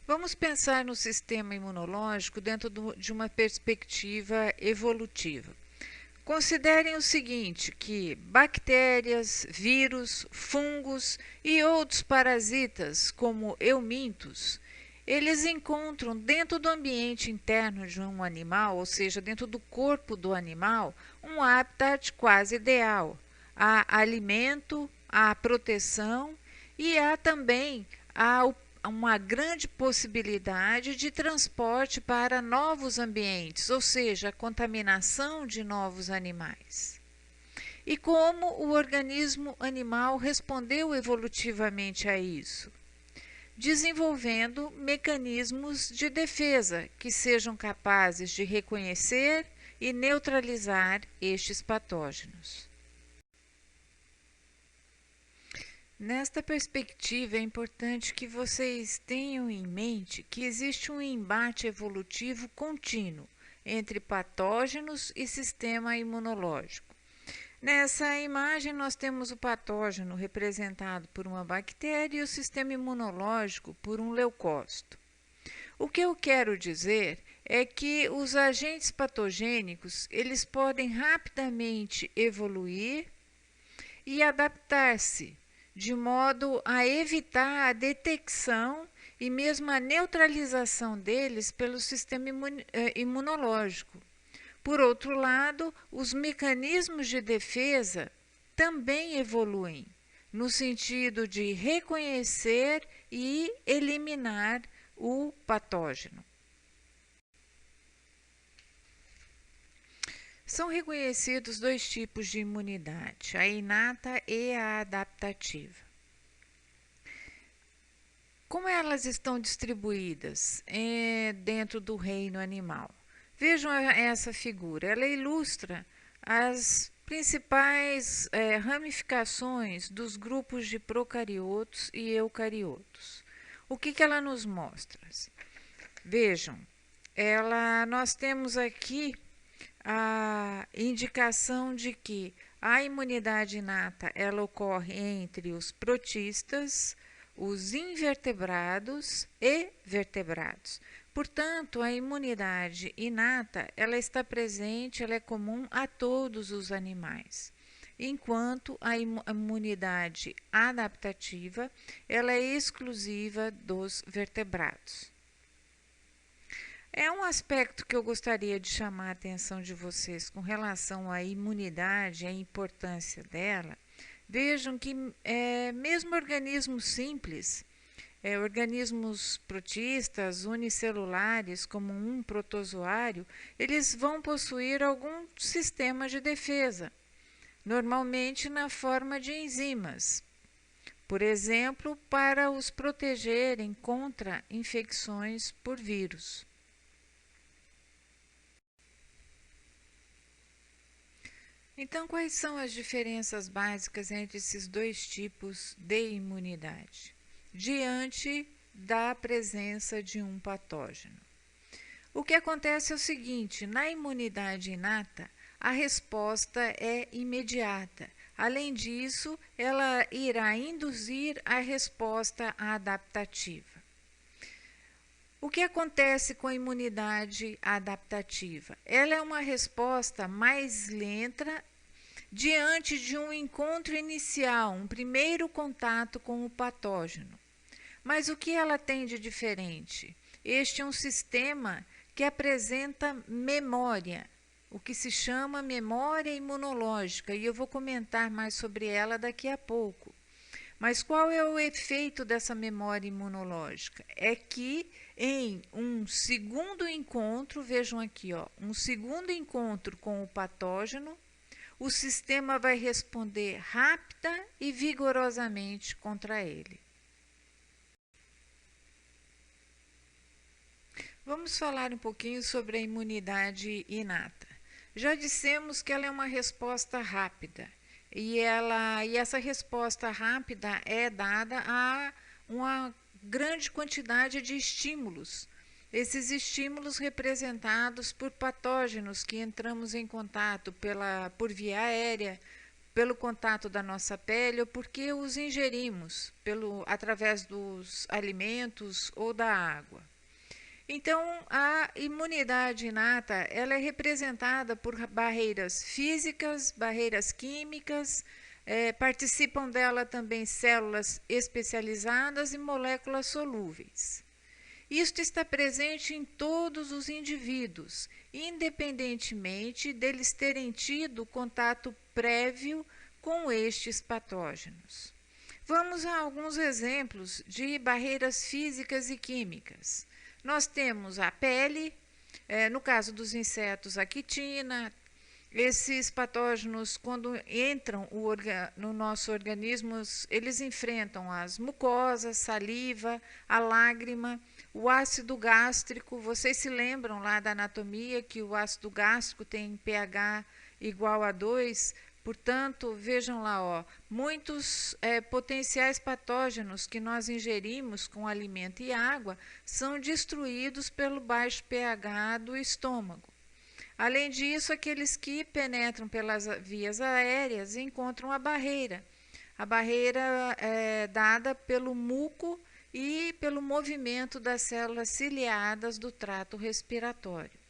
Vamos pensar no sistema imunológico dentro de uma perspectiva evolutiva. Considerem o seguinte, que bactérias, vírus, fungos e outros parasitas, como eumintos, eles encontram dentro do ambiente interno de um animal, ou seja, dentro do corpo do animal, um habitat quase ideal. Há alimento, há proteção e há também uma grande possibilidade de transporte para novos ambientes, ou seja, a contaminação de novos animais. E como o organismo animal respondeu evolutivamente a isso? Desenvolvendo mecanismos de defesa que sejam capazes de reconhecer e neutralizar estes patógenos. Nesta perspectiva, é importante que vocês tenham em mente que existe um embate evolutivo contínuo entre patógenos e sistema imunológico. Nessa imagem, nós temos o patógeno representado por uma bactéria e o sistema imunológico por um leucócito. O que eu quero dizer é que os agentes patogênicos, eles podem rapidamente evoluir e adaptar-se, de modo a evitar a detecção e mesmo a neutralização deles pelo sistema imunológico. Por outro lado, os mecanismos de defesa também evoluem, no sentido de reconhecer e eliminar o patógeno. São reconhecidos dois tipos de imunidade, a inata e a adaptativa. Como elas estão distribuídas dentro do reino animal? Vejam essa figura, ela ilustra as principais ramificações dos grupos de procariotos e eucariotos. O que ela nos mostra? Vejam, nós temos aqui a indicação de que a imunidade inata ela ocorre entre os protistas, os invertebrados e vertebrados. Portanto, a imunidade inata ela está presente, ela é comum a todos os animais, enquanto a imunidade adaptativa ela é exclusiva dos vertebrados. É um aspecto que eu gostaria de chamar a atenção de vocês com relação à imunidade, a importância dela. Vejam que mesmo organismos simples, organismos protistas, unicelulares, como um protozoário, eles vão possuir algum sistema de defesa, normalmente na forma de enzimas. Por exemplo, para os protegerem contra infecções por vírus. Então, quais são as diferenças básicas entre esses dois tipos de imunidade, diante da presença de um patógeno? O que acontece é o seguinte: na imunidade inata, a resposta é imediata. Além disso, ela irá induzir a resposta adaptativa. O que acontece com a imunidade adaptativa? Ela é uma resposta mais lenta diante de um encontro inicial, um primeiro contato com o patógeno. Mas o que ela tem de diferente? Este é um sistema que apresenta memória, o que se chama memória imunológica, e eu vou comentar mais sobre ela daqui a pouco. Mas qual é o efeito dessa memória imunológica? É que em um segundo encontro, vejam aqui, um segundo encontro com o patógeno, o sistema vai responder rápida e vigorosamente contra ele. Vamos falar um pouquinho sobre a imunidade inata. Já dissemos que ela é uma resposta rápida. E essa resposta rápida é dada a uma grande quantidade de estímulos. Esses estímulos representados por patógenos que entramos em contato por via aérea, pelo contato da nossa pele ou porque os ingerimos através dos alimentos ou da água. Então, a imunidade inata ela é representada por barreiras físicas, barreiras químicas, participam dela também células especializadas e moléculas solúveis. Isto está presente em todos os indivíduos, independentemente deles terem tido contato prévio com estes patógenos. Vamos a alguns exemplos de barreiras físicas e químicas. Nós temos a pele, no caso dos insetos, a quitina. Esses patógenos, quando entram no nosso organismo, eles enfrentam as mucosas, saliva, a lágrima, o ácido gástrico. Vocês se lembram lá da anatomia que o ácido gástrico tem pH igual a 2? Portanto, vejam lá, ó, muitos potenciais patógenos que nós ingerimos com alimento e água são destruídos pelo baixo pH do estômago. Além disso, aqueles que penetram pelas vias aéreas encontram a barreira. A barreira é dada pelo muco e pelo movimento das células ciliadas do trato respiratório.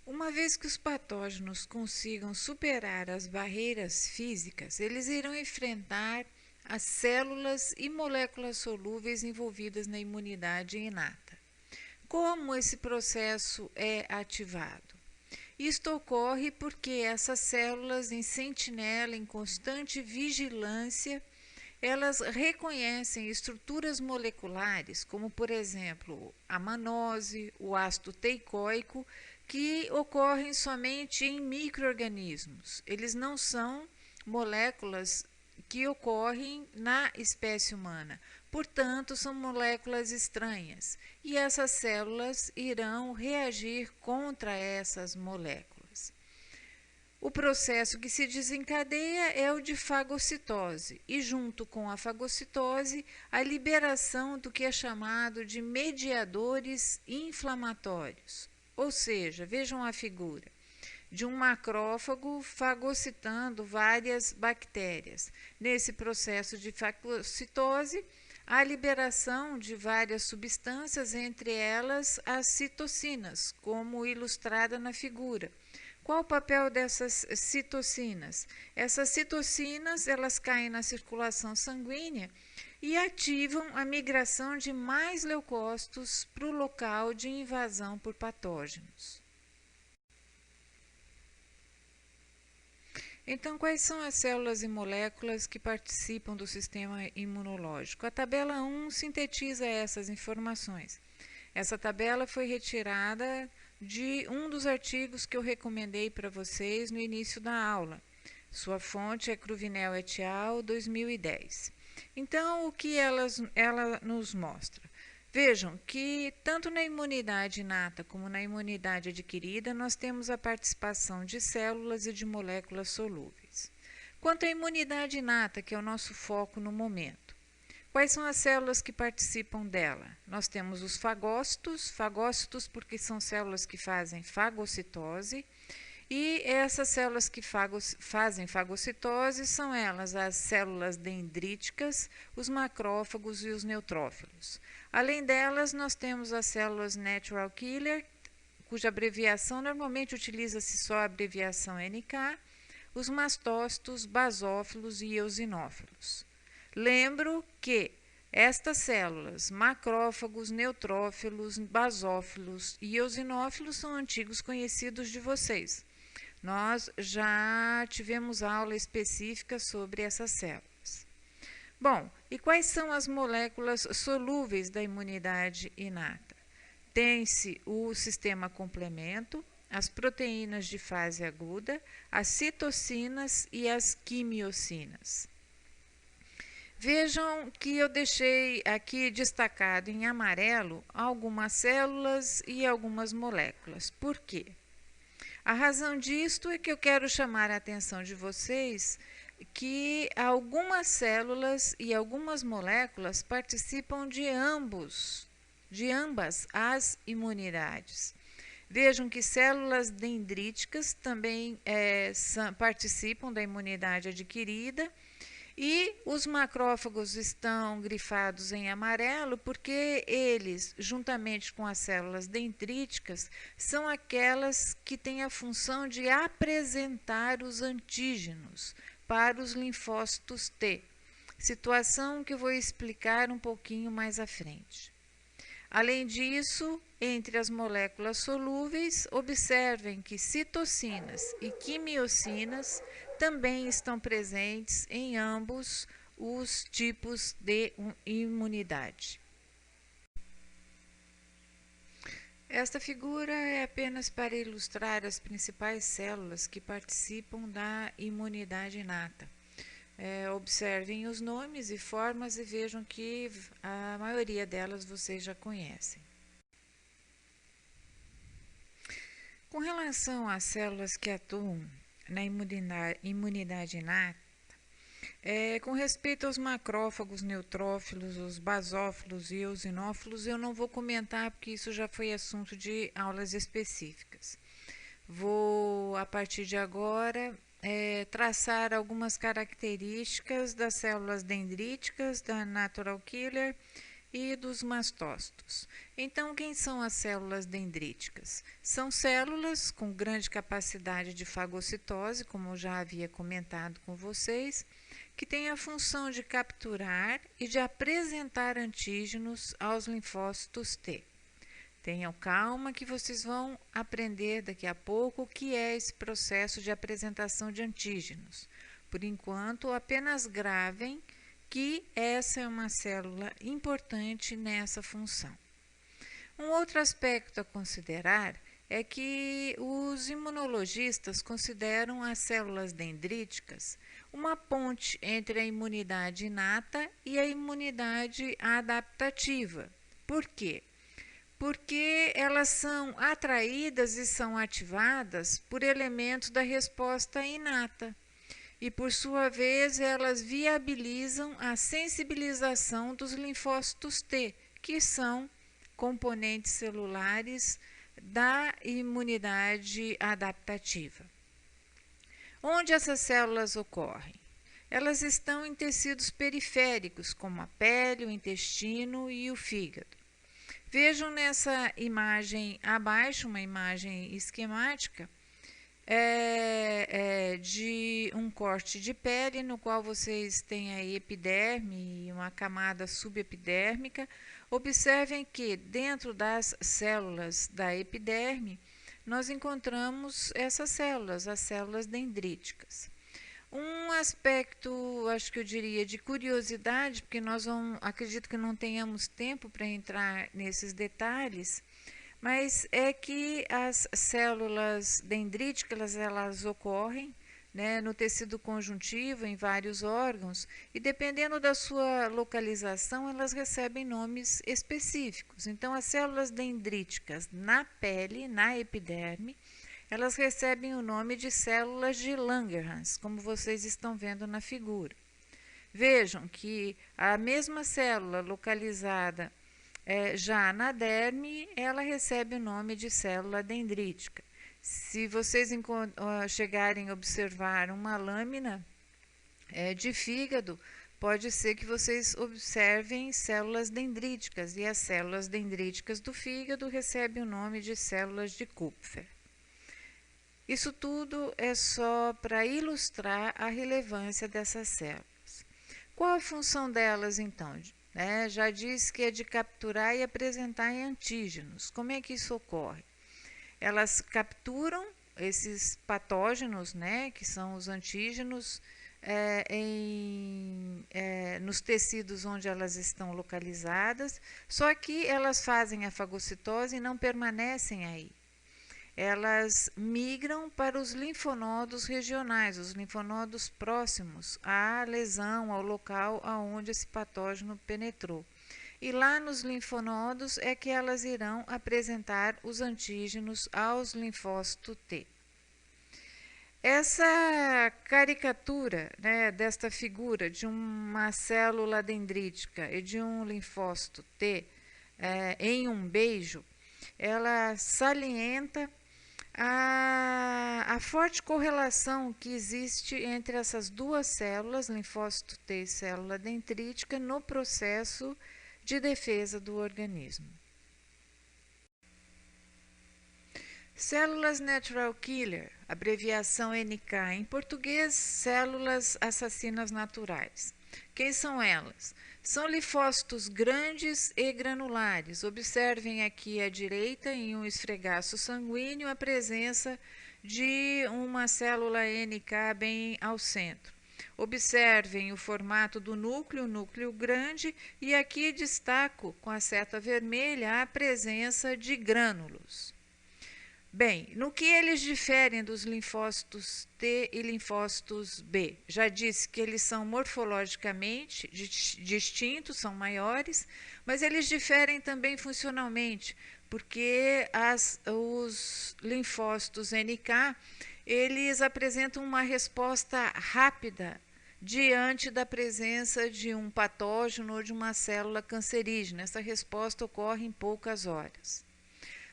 Uma vez que os patógenos consigam superar as barreiras físicas, eles irão enfrentar as células e moléculas solúveis envolvidas na imunidade inata. Como esse processo é ativado? Isto ocorre porque essas células em sentinela, em constante vigilância, elas reconhecem estruturas moleculares, como por exemplo a manose, o ácido teicoico, que ocorrem somente em micro-organismos. Eles não são moléculas que ocorrem na espécie humana. Portanto, são moléculas estranhas e essas células irão reagir contra essas moléculas. O processo que se desencadeia é o de fagocitose e, junto com a fagocitose, a liberação do que é chamado de mediadores inflamatórios. Ou seja, vejam a figura de um macrófago fagocitando várias bactérias. Nesse processo de fagocitose, há liberação de várias substâncias, entre elas as citocinas, como ilustrada na figura. Qual o papel dessas citocinas? Essas citocinas, elas caem na circulação sanguínea e ativam a migração de mais leucócitos para o local de invasão por patógenos. Então, quais são as células e moléculas que participam do sistema imunológico? A tabela 1 sintetiza essas informações. Essa tabela foi retirada de um dos artigos que eu recomendei para vocês no início da aula. Sua fonte é Cruvinel et al. 2010. Então, o que ela nos mostra? Vejam que tanto na imunidade inata como na imunidade adquirida, nós temos a participação de células e de moléculas solúveis. Quanto à imunidade inata, que é o nosso foco no momento, quais são as células que participam dela? Nós temos os fagócitos porque são células que fazem fagocitose, e essas células que fazem fagocitose são elas as células dendríticas, os macrófagos e os neutrófilos. Além delas, nós temos as células natural killer, cuja abreviação normalmente utiliza-se só a abreviação NK, os mastócitos, basófilos e eosinófilos. Lembro que estas células, macrófagos, neutrófilos, basófilos e eosinófilos, são antigos conhecidos de vocês. Nós já tivemos aula específica sobre essas células. Bom, e quais são as moléculas solúveis da imunidade inata? Tem-se o sistema complemento, as proteínas de fase aguda, as citocinas e as quimiocinas. Vejam que eu deixei aqui destacado em amarelo algumas células e algumas moléculas. Por quê? A razão disto é que eu quero chamar a atenção de vocês que algumas células e algumas moléculas participam de ambas as imunidades. Vejam que células dendríticas também participam da imunidade adquirida, e os macrófagos estão grifados em amarelo porque eles, juntamente com as células dendríticas, são aquelas que têm a função de apresentar os antígenos para os linfócitos T, situação que eu vou explicar um pouquinho mais à frente. Além disso, entre as moléculas solúveis, observem que citocinas e quimiocinas também estão presentes em ambos os tipos de imunidade. Esta figura é apenas para ilustrar as principais células que participam da imunidade inata. Observem os nomes e formas e vejam que a maioria delas vocês já conhecem. Com relação às células que atuam na imunidade inata, com respeito aos macrófagos, neutrófilos, os basófilos e eosinófilos, eu não vou comentar porque isso já foi assunto de aulas específicas. Vou, a partir de agora, traçar algumas características das células dendríticas, da natural killer e dos mastócitos. Então, quem são as células dendríticas? São células com grande capacidade de fagocitose, como eu já havia comentado com vocês, que têm a função de capturar e de apresentar antígenos aos linfócitos T. Tenham calma que vocês vão aprender daqui a pouco o que é esse processo de apresentação de antígenos. Por enquanto, apenas gravem que essa é uma célula importante nessa função. Um outro aspecto a considerar é que os imunologistas consideram as células dendríticas uma ponte entre a imunidade inata e a imunidade adaptativa. Por quê? Porque elas são atraídas e são ativadas por elementos da resposta inata. E, por sua vez, elas viabilizam a sensibilização dos linfócitos T, que são componentes celulares da imunidade adaptativa. Onde essas células ocorrem? Elas estão em tecidos periféricos, como a pele, o intestino e o fígado. Vejam nessa imagem abaixo, uma imagem esquemática, de um corte de pele, no qual vocês têm a epiderme e uma camada subepidérmica. Observem que dentro das células da epiderme, nós encontramos essas células, as células dendríticas. Um aspecto, acho que eu diria, de curiosidade, porque acredito que não tenhamos tempo para entrar nesses detalhes, mas é que as células dendríticas, elas ocorrem, né, no tecido conjuntivo, em vários órgãos, e dependendo da sua localização, elas recebem nomes específicos. Então, as células dendríticas na pele, na epiderme, elas recebem o nome de células de Langerhans, como vocês estão vendo na figura. Vejam que a mesma célula localizada já na derme, ela recebe o nome de célula dendrítica. Se vocês chegarem a observar uma lâmina de fígado, pode ser que vocês observem células dendríticas, e as células dendríticas do fígado recebem o nome de células de Kupfer. Isso tudo é só para ilustrar a relevância dessas células. Qual a função delas, então? Já disse que é de capturar e apresentar antígenos. Como é que isso ocorre? Elas capturam esses patógenos, que são os antígenos, nos tecidos onde elas estão localizadas, só que elas fazem a fagocitose e não permanecem aí. Elas migram para os linfonodos regionais, os linfonodos próximos à lesão, ao local aonde esse patógeno penetrou. E lá nos linfonodos é que elas irão apresentar os antígenos aos linfócitos T. Essa caricatura, desta figura de uma célula dendrítica e de um linfócito T em um beijo, ela salienta a forte correlação que existe entre essas duas células, linfócito T e célula dendrítica, no processo de defesa do organismo. Células Natural Killer, abreviação NK, em português, células assassinas naturais. Quem são elas? São linfócitos grandes e granulares. Observem aqui à direita, em um esfregaço sanguíneo, a presença de uma célula NK bem ao centro. Observem o formato do núcleo grande, e aqui destaco com a seta vermelha a presença de grânulos. Bem, no que eles diferem dos linfócitos T e linfócitos B? Já disse que eles são morfologicamente distintos, são maiores, mas eles diferem também funcionalmente, porque os linfócitos NK, eles apresentam uma resposta rápida diante da presença de um patógeno ou de uma célula cancerígena. Essa resposta ocorre em poucas horas.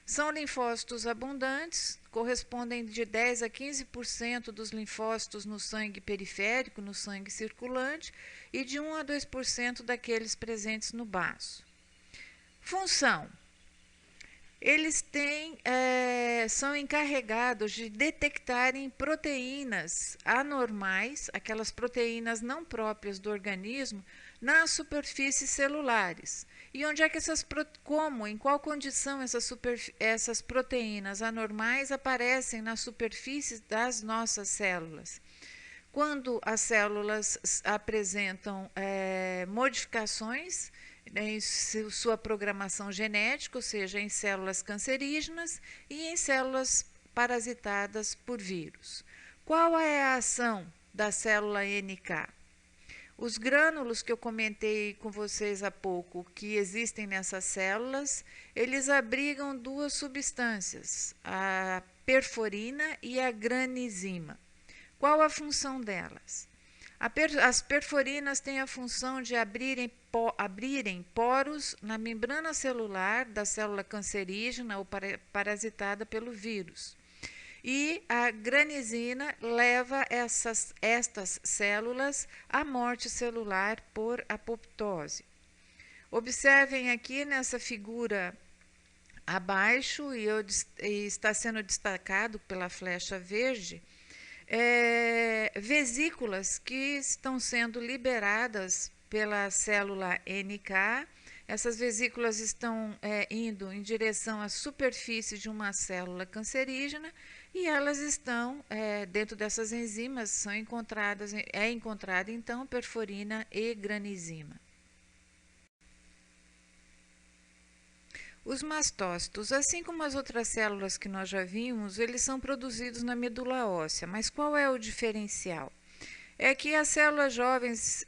São linfócitos abundantes, correspondem de 10 a 15% dos linfócitos no sangue periférico, no sangue circulante, e de 1 a 2% daqueles presentes no baço. Função: eles são encarregados de detectarem proteínas anormais, aquelas proteínas não próprias do organismo, nas superfícies celulares. E onde é que em qual condição essas proteínas anormais aparecem na superfície das nossas células? Quando as células apresentam modificações em sua programação genética, ou seja, em células cancerígenas e em células parasitadas por vírus. Qual é a ação da célula NK? Os grânulos que eu comentei com vocês há pouco, que existem nessas células, eles abrigam duas substâncias, a perforina e a granizima. Qual a função delas? As perforinas têm a função de abrirem poros na membrana celular da célula cancerígena ou parasitada pelo vírus. E a granizina leva estas células à morte celular por apoptose. Observem aqui nessa figura abaixo, e está sendo destacado pela flecha verde, vesículas que estão sendo liberadas pela célula NK. Essas vesículas estão indo em direção à superfície de uma célula cancerígena, e elas estão, dentro dessas enzimas, é encontrada então perforina e granizima. Os mastócitos, assim como as outras células que nós já vimos, eles são produzidos na medula óssea, mas qual é o diferencial? É que as células jovens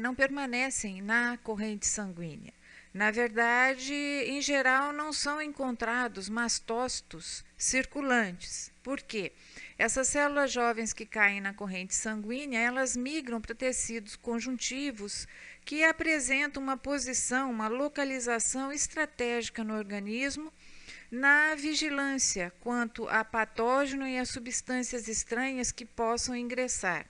não permanecem na corrente sanguínea. Na verdade, em geral, não são encontrados mastócitos circulantes. Por quê? Essas células jovens que caem na corrente sanguínea, elas migram para tecidos conjuntivos que apresentam uma posição, uma localização estratégica no organismo na vigilância quanto a patógeno e a substâncias estranhas que possam ingressar.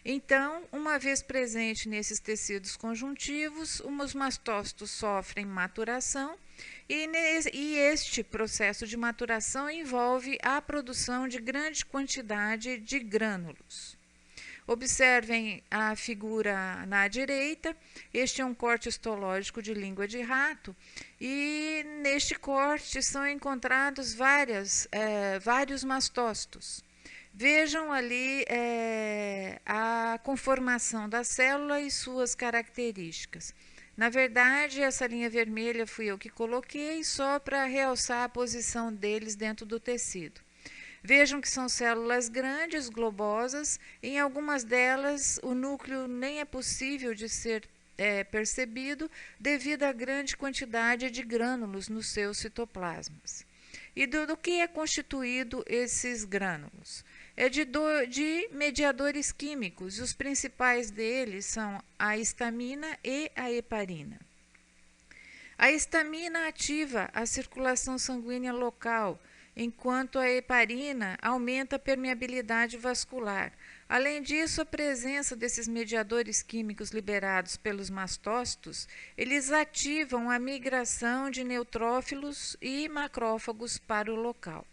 Então, uma vez presente nesses tecidos conjuntivos, os mastócitos sofrem maturação e este processo de maturação envolve a produção de grande quantidade de grânulos. Observem a figura na direita. Este é um corte histológico de língua de rato, e neste corte são encontrados vários mastócitos. Vejam ali a conformação da célula e suas características. Na verdade, essa linha vermelha fui eu que coloquei só para realçar a posição deles dentro do tecido. Vejam que são células grandes, globosas. Em algumas delas, o núcleo nem é possível de ser percebido devido à grande quantidade de grânulos nos seus citoplasmas. E do que é constituído esses grânulos? De mediadores químicos, e os principais deles são a histamina e a heparina. A histamina ativa a circulação sanguínea local, enquanto a heparina aumenta a permeabilidade vascular. Além disso, a presença desses mediadores químicos liberados pelos mastócitos, eles ativam a migração de neutrófilos e macrófagos para o local.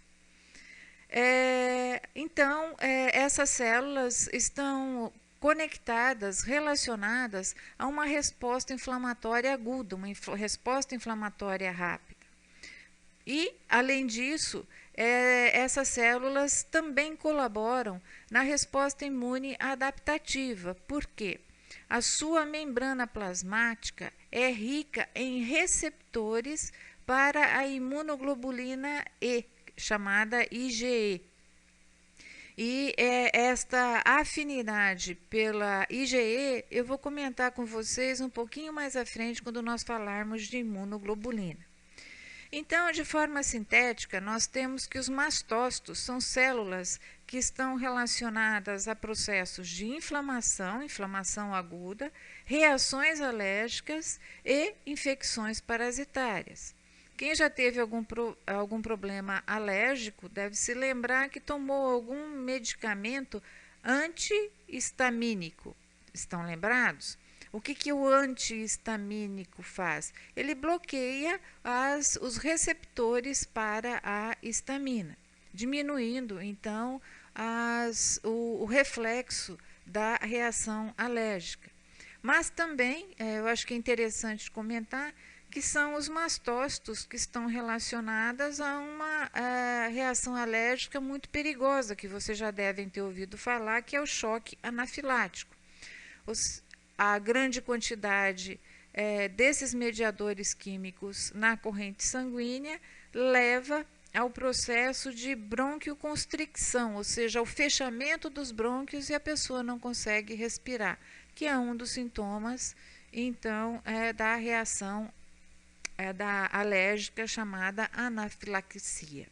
Então, essas células estão conectadas, relacionadas a uma resposta inflamatória aguda, uma resposta inflamatória rápida. E, além disso, essas células também colaboram na resposta imune adaptativa. Por quê? A sua membrana plasmática é rica em receptores para a imunoglobulina E, chamada IgE. E esta afinidade pela IgE eu vou comentar com vocês um pouquinho mais à frente quando nós falarmos de imunoglobulina. Então, de forma sintética, nós temos que os mastócitos são células que estão relacionadas a processos de inflamação, inflamação aguda, reações alérgicas e infecções parasitárias. Quem já teve algum problema alérgico deve se lembrar que tomou algum medicamento antihistamínico. Estão lembrados? O que o antihistamínico faz? Ele bloqueia os receptores para a histamina, diminuindo, então, o reflexo da reação alérgica. Mas também, eu acho que é interessante comentar, que são os mastócitos que estão relacionadas a uma reação alérgica muito perigosa, que vocês já devem ter ouvido falar, que é o choque anafilático. A grande quantidade desses mediadores químicos na corrente sanguínea leva ao processo de bronquioconstricção, ou seja, ao fechamento dos brônquios e a pessoa não consegue respirar, que é um dos sintomas, então, da reação da alérgica chamada anafilaxia.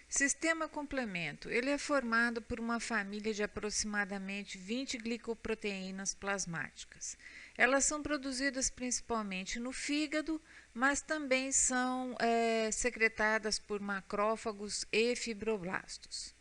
Sistema complemento. Ele é formado por uma família de aproximadamente 20 glicoproteínas plasmáticas. Elas são produzidas principalmente no fígado, mas também são secretadas por macrófagos e fibroblastos.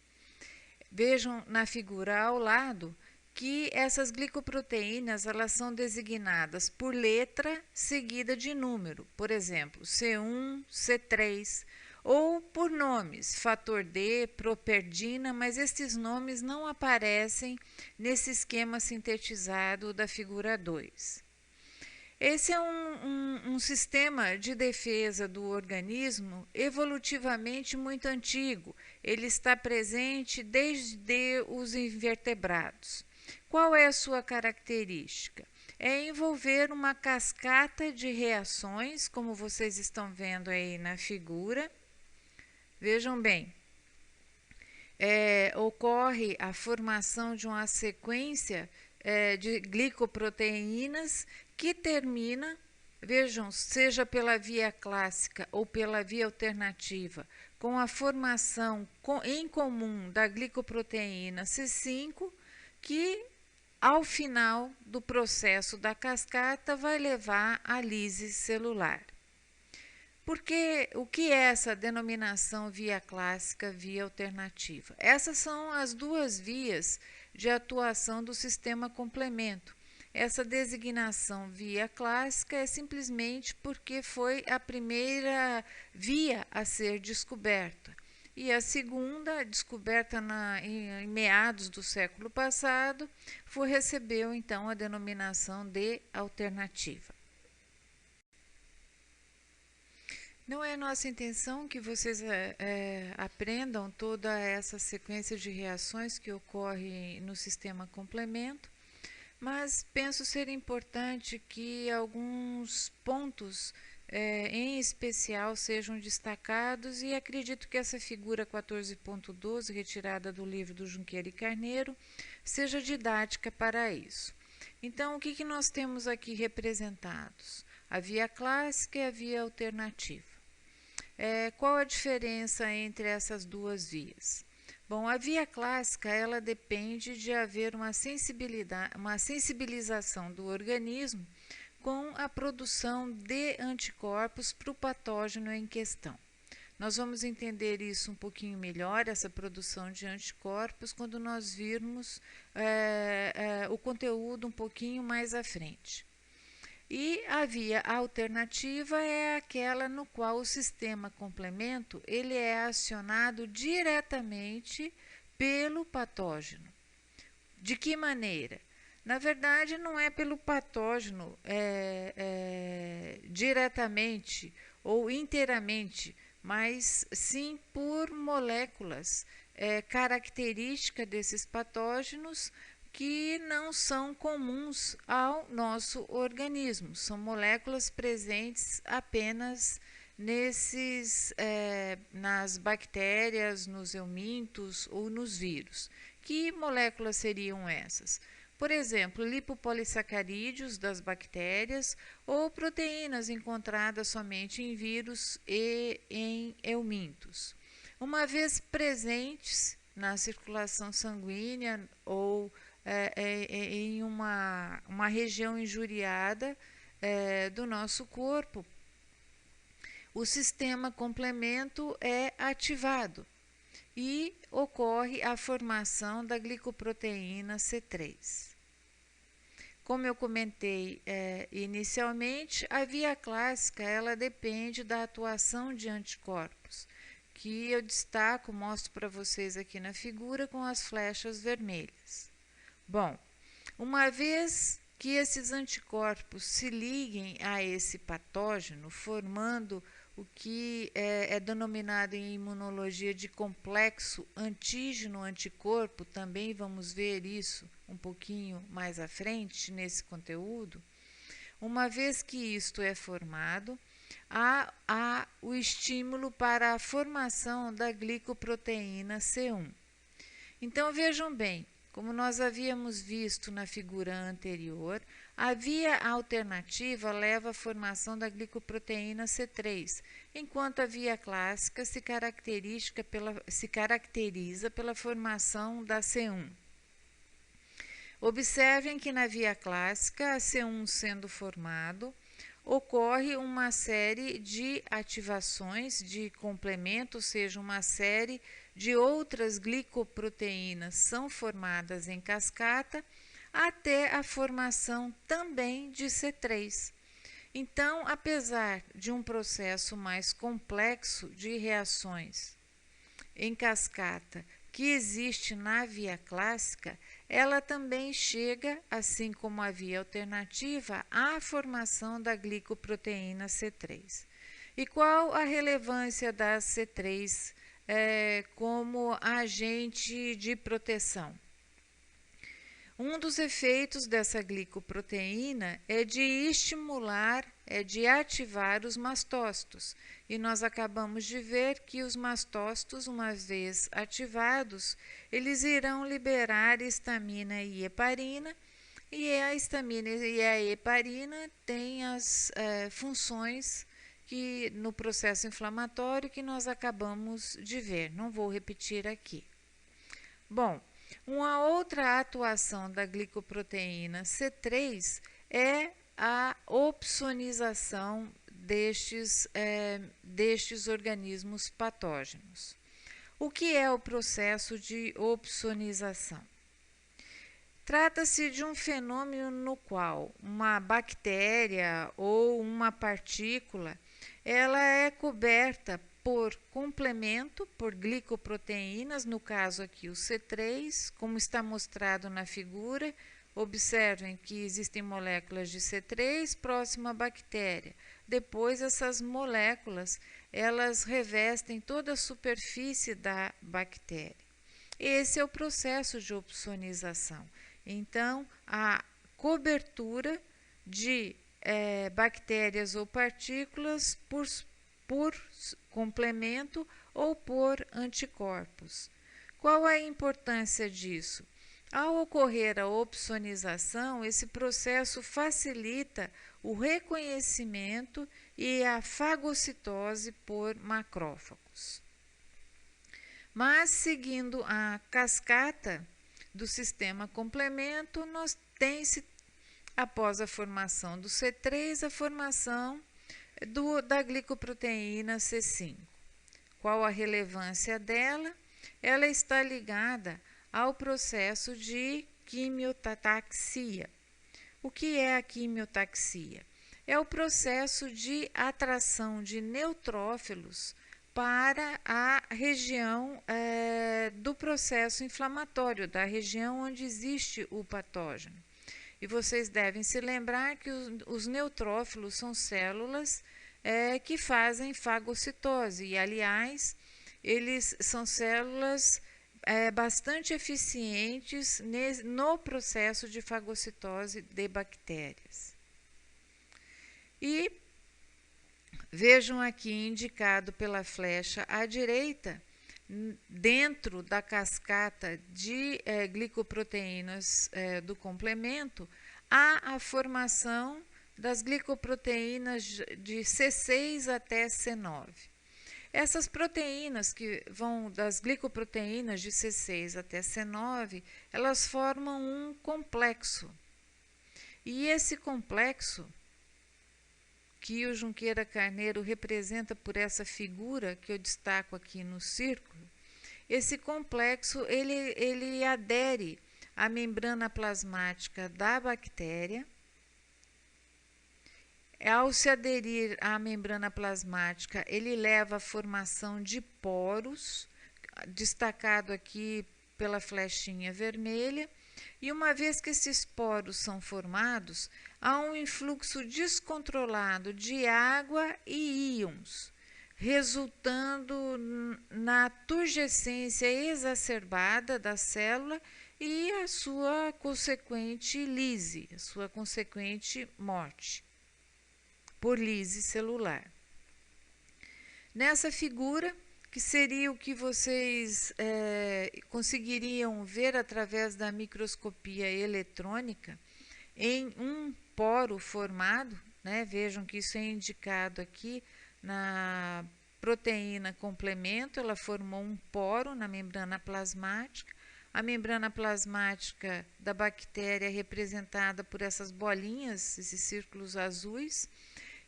Vejam na figura ao lado que essas glicoproteínas elas são designadas por letra seguida de número, por exemplo, C1, C3, ou por nomes, fator D, properdina, mas esses nomes não aparecem nesse esquema sintetizado da figura 2. Esse é um sistema de defesa do organismo evolutivamente muito antigo. Ele está presente desde os invertebrados. Qual é a sua característica? É envolver uma cascata de reações, como vocês estão vendo aí na figura. Vejam bem, ocorre a formação de uma sequência de glicoproteínas que termina, vejam, seja pela via clássica ou pela via alternativa, com a formação em comum da glicoproteína C5, que ao final do processo da cascata vai levar à lise celular. Porque o que é essa denominação via clássica, via alternativa? Essas são as duas vias de atuação do sistema complemento. Essa designação via clássica é simplesmente porque foi a primeira via a ser descoberta. E a segunda, descoberta em meados do século passado, recebeu então a denominação de alternativa. Não é nossa intenção que vocês aprendam toda essa sequência de reações que ocorre no sistema complemento, mas penso ser importante que alguns pontos em especial sejam destacados e acredito que essa figura 14.12, retirada do livro do Junqueira e Carneiro, seja didática para isso. Então, o que nós temos aqui representados? A via clássica e a via alternativa. Qual a diferença entre essas duas vias? Bom, a via clássica ela depende de haver uma sensibilização do organismo com a produção de anticorpos para o patógeno em questão. Nós vamos entender isso um pouquinho melhor, essa produção de anticorpos, quando nós virmos o conteúdo um pouquinho mais à frente. E a via alternativa é aquela no qual o sistema complemento ele é acionado diretamente pelo patógeno. De que maneira? Na verdade, não é pelo patógeno diretamente ou inteiramente, mas sim por moléculas características desses patógenos que não são comuns ao nosso organismo. São moléculas presentes apenas nas bactérias, nos eumintos ou nos vírus. Que moléculas seriam essas? Por exemplo, lipopolissacarídeos das bactérias ou proteínas encontradas somente em vírus e em eumintos. Uma vez presentes na circulação sanguínea ou em uma região injuriada do nosso corpo, o sistema complemento é ativado e ocorre a formação da glicoproteína C3. Como eu comentei inicialmente, a via clássica ela depende da atuação de anticorpos, que eu destaco, mostro para vocês aqui na figura com as flechas vermelhas. Bom, uma vez que esses anticorpos se liguem a esse patógeno, formando o que é denominado em imunologia de complexo antígeno-anticorpo, também vamos ver isso um pouquinho mais à frente nesse conteúdo. Uma vez que isto é formado, há o estímulo para a formação da glicoproteína C1. Então, vejam bem, como nós havíamos visto na figura anterior, a via alternativa leva à formação da glicoproteína C3, enquanto a via clássica se caracteriza pela formação da C1. Observem que na via clássica, a C1 sendo formado, ocorre uma série de ativações de complemento, ou seja, uma série de outras glicoproteínas são formadas em cascata até a formação também de C3. Então, apesar de um processo mais complexo de reações em cascata que existe na via clássica, ela também chega, assim como a via alternativa, à formação da glicoproteína C3. E qual a relevância da C3 como agente de proteção? Um dos efeitos dessa glicoproteína é de estimular, de ativar os mastócitos. E nós acabamos de ver que os mastócitos, uma vez ativados, eles irão liberar histamina e heparina, e a histamina e a heparina têm as funções que no processo inflamatório que nós acabamos de ver. Não vou repetir aqui. Bom, uma outra atuação da glicoproteína C3 é a opsonização destes organismos patógenos. O que é o processo de opsonização? Trata-se de um fenômeno no qual uma bactéria ou uma partícula ela é coberta por complemento, por glicoproteínas, no caso aqui o C3, como está mostrado na figura. Observem que existem moléculas de C3 próximo à bactéria. Depois essas moléculas, elas revestem toda a superfície da bactéria. Esse é o processo de opsonização. Então, a cobertura de bactérias ou partículas por complemento ou por anticorpos. Qual a importância disso? Ao ocorrer a opsonização, esse processo facilita o reconhecimento e a fagocitose por macrófagos. Mas, seguindo a cascata do sistema complemento, tem-se Após a formação do C3, a formação da glicoproteína C5. Qual a relevância dela? Ela está ligada ao processo de quimiotaxia. O que é a quimiotaxia? É o processo de atração de neutrófilos para a região do processo inflamatório, da região onde existe o patógeno. E vocês devem se lembrar que os neutrófilos são células que fazem fagocitose. E, aliás, eles são células bastante eficientes no processo de fagocitose de bactérias. E vejam aqui indicado pela flecha à direita, dentro da cascata de glicoproteínas do complemento, há a formação das glicoproteínas de C6 até C9. Essas proteínas que vão das glicoproteínas de C6 até C9, elas formam um complexo. E esse complexo, que o Junqueira Carneiro representa por essa figura que eu destaco aqui no círculo, esse complexo ele adere à membrana plasmática da bactéria. Ao se aderir à membrana plasmática, ele leva à formação de poros, destacado aqui pela flechinha vermelha, e uma vez que esses poros são formados, há um influxo descontrolado de água e íons, resultando na turgescência exacerbada da célula e a sua consequente lise, a sua consequente morte por lise celular. Nessa figura, que seria o que vocês conseguiriam ver através da microscopia eletrônica, em um poro formado, né? Vejam que isso é indicado aqui na proteína complemento, ela formou um poro na membrana plasmática. A membrana plasmática da bactéria é representada por essas bolinhas, esses círculos azuis.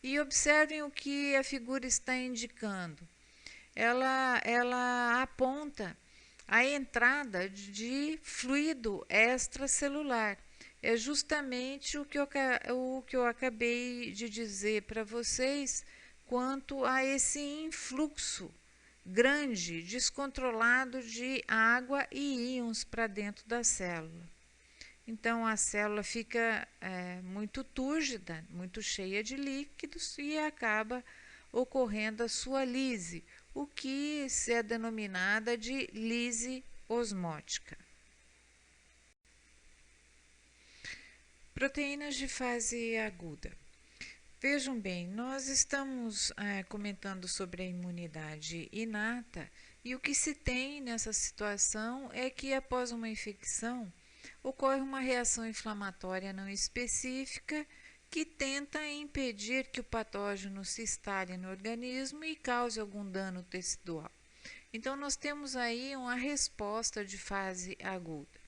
E observem o que a figura está indicando. Ela aponta a entrada de fluido extracelular. É justamente o que eu acabei de dizer para vocês quanto a esse influxo grande, descontrolado de água e íons para dentro da célula. Então, a célula fica muito túrgida, muito cheia de líquidos e acaba ocorrendo a sua lise, o que é denominada de lise osmótica. Proteínas de fase aguda. Vejam bem, nós estamos comentando sobre a imunidade inata e o que se tem nessa situação é que após uma infecção, ocorre uma reação inflamatória não específica que tenta impedir que o patógeno se instale no organismo e cause algum dano tecidual. Então, nós temos aí uma resposta de fase aguda.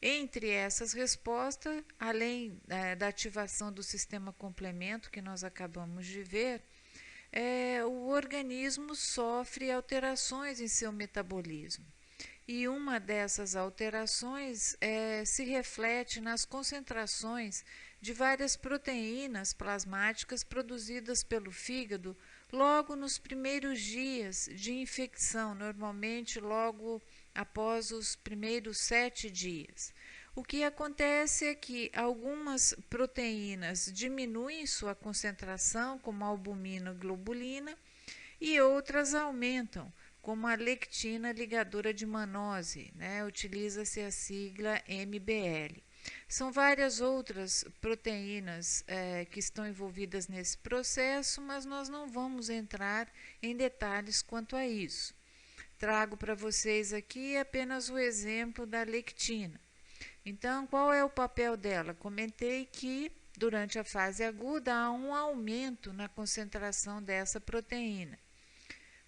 Entre essas respostas, além da ativação do sistema complemento que nós acabamos de ver, o organismo sofre alterações em seu metabolismo. E uma dessas alterações se reflete nas concentrações de várias proteínas plasmáticas produzidas pelo fígado logo nos primeiros dias de infecção, normalmente logo após os primeiros 7 dias. O que acontece é que algumas proteínas diminuem sua concentração, como a albumina e globulina, e outras aumentam, como a lectina ligadora de mannose, né? Utiliza-se a sigla MBL. São várias outras proteínas que estão envolvidas nesse processo, mas nós não vamos entrar em detalhes quanto a isso. Trago para vocês aqui apenas o exemplo da lectina. Então, qual é o papel dela? Comentei que durante a fase aguda há um aumento na concentração dessa proteína.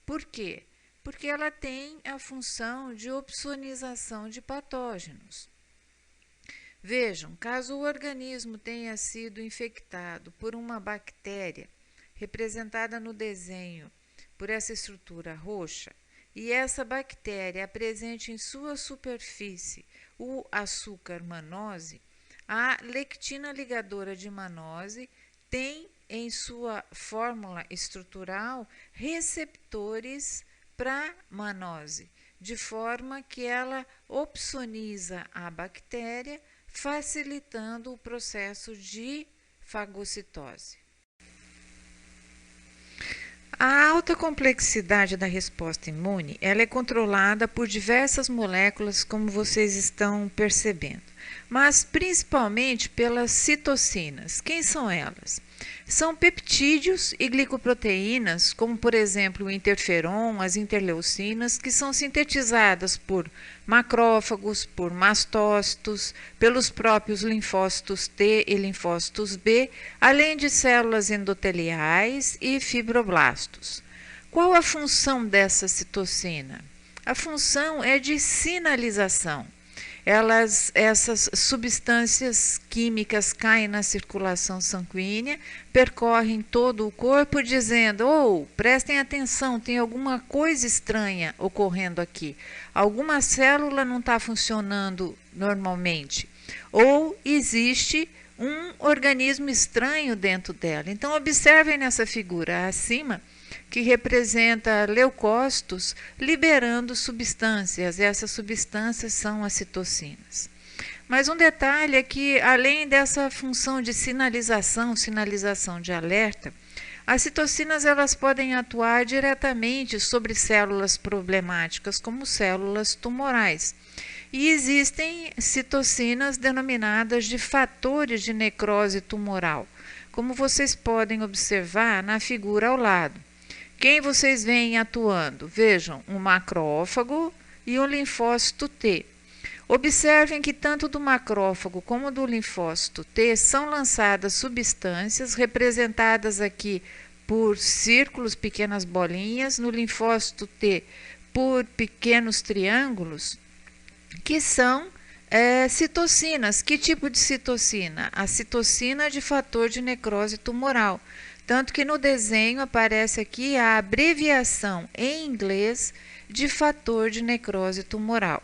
Por quê? Porque ela tem a função de opsonização de patógenos. Vejam, caso o organismo tenha sido infectado por uma bactéria, representada no desenho por essa estrutura roxa, e essa bactéria apresente em sua superfície o açúcar manose, a lectina ligadora de manose tem em sua fórmula estrutural receptores para manose, de forma que ela opsoniza a bactéria, facilitando o processo de fagocitose. A alta complexidade da resposta imune, ela é controlada por diversas moléculas, como vocês estão percebendo, mas principalmente pelas citocinas. Quem são elas? São peptídeos e glicoproteínas, como por exemplo o interferon, as interleucinas, que são sintetizadas por macrófagos, por mastócitos, pelos próprios linfócitos T e linfócitos B, além de células endoteliais e fibroblastos. Qual a função dessa citocina? A função é de sinalização. Essas substâncias químicas caem na circulação sanguínea, percorrem todo o corpo dizendo: prestem atenção, tem alguma coisa estranha ocorrendo aqui. Alguma célula não está funcionando normalmente. Ou existe um organismo estranho dentro dela. Então, observem nessa figura acima, que representa leucócitos liberando substâncias. Essas substâncias são as citocinas. Mas um detalhe é que, além dessa função de sinalização de alerta, as citocinas elas podem atuar diretamente sobre células problemáticas, como células tumorais. E existem citocinas denominadas de fatores de necrose tumoral, como vocês podem observar na figura ao lado. Quem vocês veem atuando? Vejam, um macrófago e um linfócito T. Observem que tanto do macrófago como do linfócito T são lançadas substâncias representadas aqui por círculos, pequenas bolinhas, no linfócito T por pequenos triângulos, que são citocinas. Que tipo de citocina? A citocina de fator de necrose tumoral. Tanto que no desenho aparece aqui a abreviação em inglês de fator de necrose tumoral.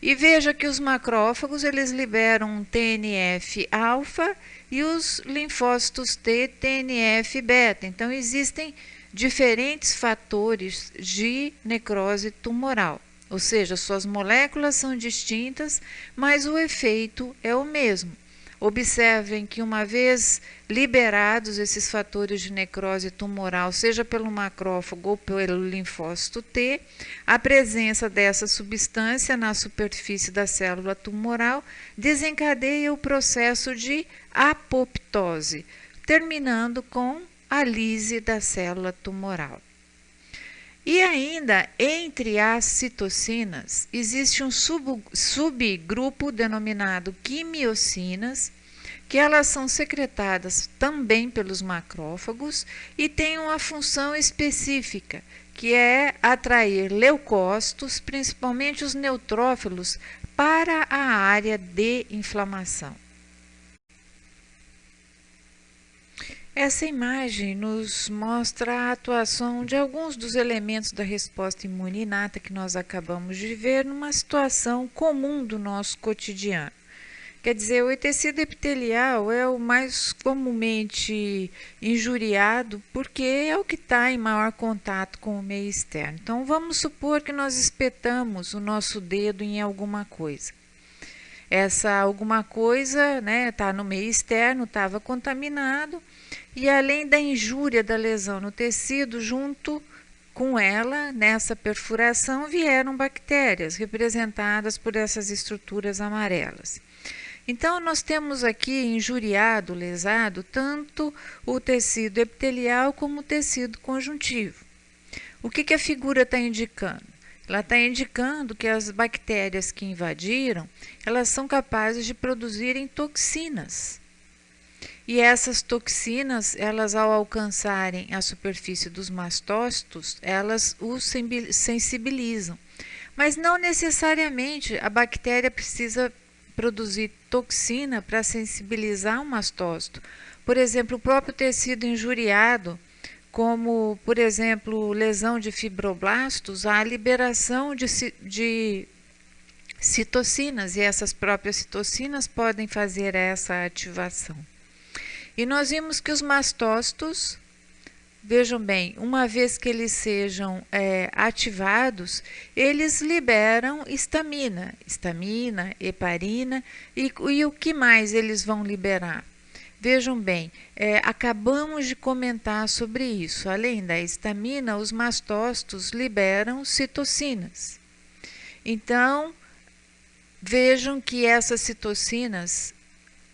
E veja que os macrófagos eles liberam TNF-alfa e os linfócitos T TNF-beta. Então existem diferentes fatores de necrose tumoral. Ou seja, suas moléculas são distintas, mas o efeito é o mesmo. Observem que uma vez liberados esses fatores de necrose tumoral, seja pelo macrófago ou pelo linfócito T, a presença dessa substância na superfície da célula tumoral desencadeia o processo de apoptose, terminando com a lise da célula tumoral. E ainda, entre as citocinas, existe um subgrupo denominado quimiocinas, que elas são secretadas também pelos macrófagos e têm uma função específica, que é atrair leucócitos, principalmente os neutrófilos, para a área de inflamação. Essa imagem nos mostra a atuação de alguns dos elementos da resposta imune inata que nós acabamos de ver numa situação comum do nosso cotidiano. Quer dizer, o tecido epitelial é o mais comumente injuriado porque é o que está em maior contato com o meio externo. Então, vamos supor que nós espetamos o nosso dedo em alguma coisa. Essa alguma coisa está no meio externo, estava contaminado. E além da injúria da lesão no tecido, junto com ela, nessa perfuração, vieram bactérias, representadas por essas estruturas amarelas. Então, nós temos aqui injuriado, lesado, tanto o tecido epitelial como o tecido conjuntivo. O que a figura está indicando? Ela está indicando que as bactérias que invadiram, elas são capazes de produzirem toxinas. E essas toxinas, elas ao alcançarem a superfície dos mastócitos, elas os sensibilizam. Mas não necessariamente a bactéria precisa produzir toxina para sensibilizar o mastócito. Por exemplo, o próprio tecido injuriado, como, por exemplo, lesão de fibroblastos, há a liberação de citocinas, e essas próprias citocinas podem fazer essa ativação. E nós vimos que os mastócitos, vejam bem, uma vez que eles sejam ativados, eles liberam histamina, heparina, e o que mais eles vão liberar? Vejam bem, acabamos de comentar sobre isso. Além da histamina, os mastócitos liberam citocinas. Então, vejam que essas citocinas,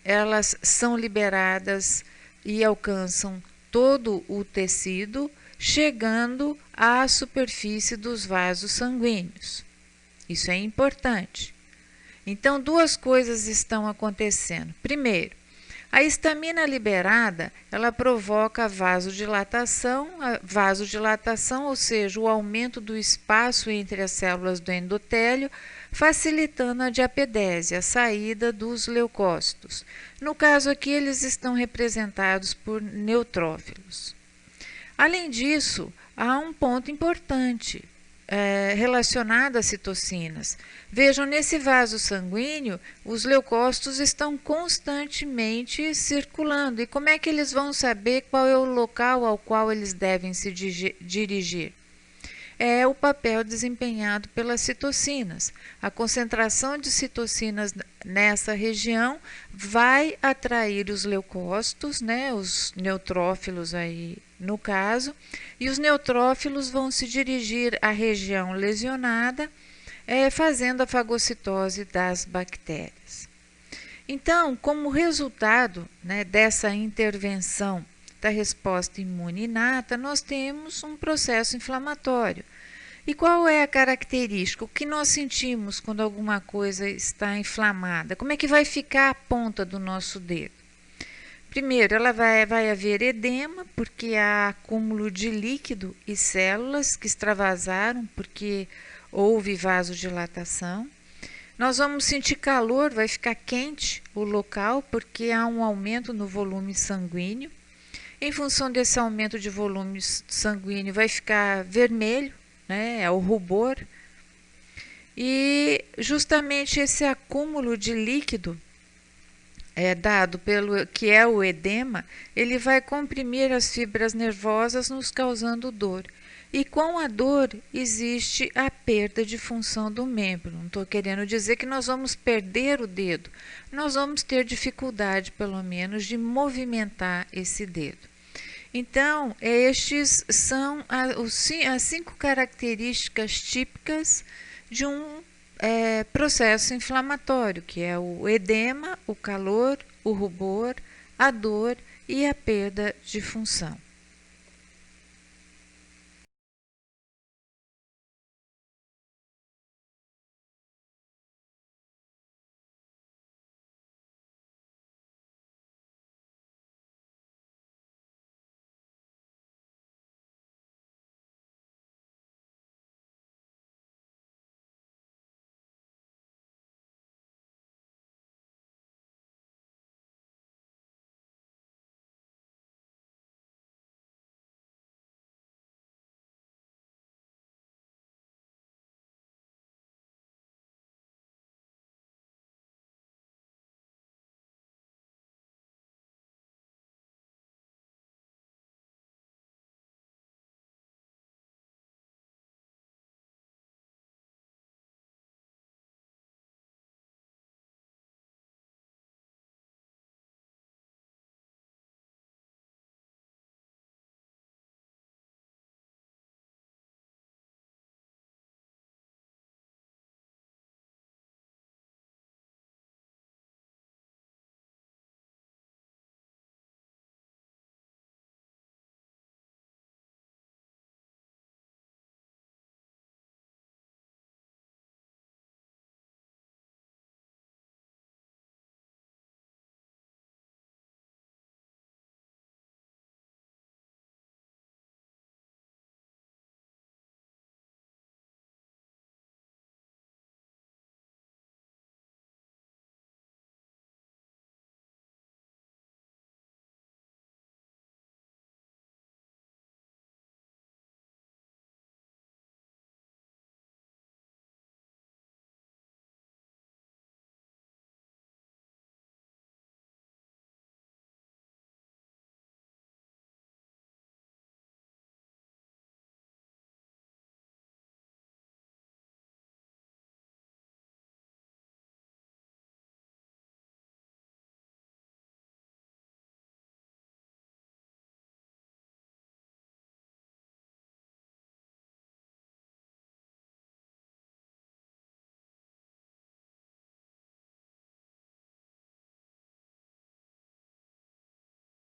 elas são liberadas e alcançam todo o tecido, chegando à superfície dos vasos sanguíneos. Isso é importante. Então, duas coisas estão acontecendo. Primeiro, a histamina liberada, ela provoca vasodilatação, ou seja, o aumento do espaço entre as células do endotélio, facilitando a diapedese, a saída dos leucócitos. No caso aqui, eles estão representados por neutrófilos. Além disso, há um ponto importante relacionado às citocinas. Vejam, nesse vaso sanguíneo, os leucócitos estão constantemente circulando. E como é que eles vão saber qual é o local ao qual eles devem se dirigir? É o papel desempenhado pelas citocinas. A concentração de citocinas nessa região vai atrair os leucócitos, né, os neutrófilos aí no caso, e os neutrófilos vão se dirigir à região lesionada, fazendo a fagocitose das bactérias. Então, como resultado, né, dessa intervenção da resposta imune inata, nós temos um processo inflamatório. E qual é a característica? O que nós sentimos quando alguma coisa está inflamada? Como é que vai ficar a ponta do nosso dedo? Primeiro, vai haver edema, porque há acúmulo de líquido e células que extravasaram, porque houve vasodilatação. Nós vamos sentir calor, vai ficar quente o local, porque há um aumento no volume sanguíneo. Em função desse aumento de volume sanguíneo, vai ficar vermelho, né, é o rubor. E justamente esse acúmulo de líquido dado pelo que é o edema, ele vai comprimir as fibras nervosas, nos causando dor. E com a dor existe a perda de função do membro. Não estou querendo dizer que nós vamos perder o dedo, nós vamos ter dificuldade, pelo menos, de movimentar esse dedo. Então, estes são as 5 características típicas de um processo inflamatório, que é o edema, o calor, o rubor, a dor e a perda de função.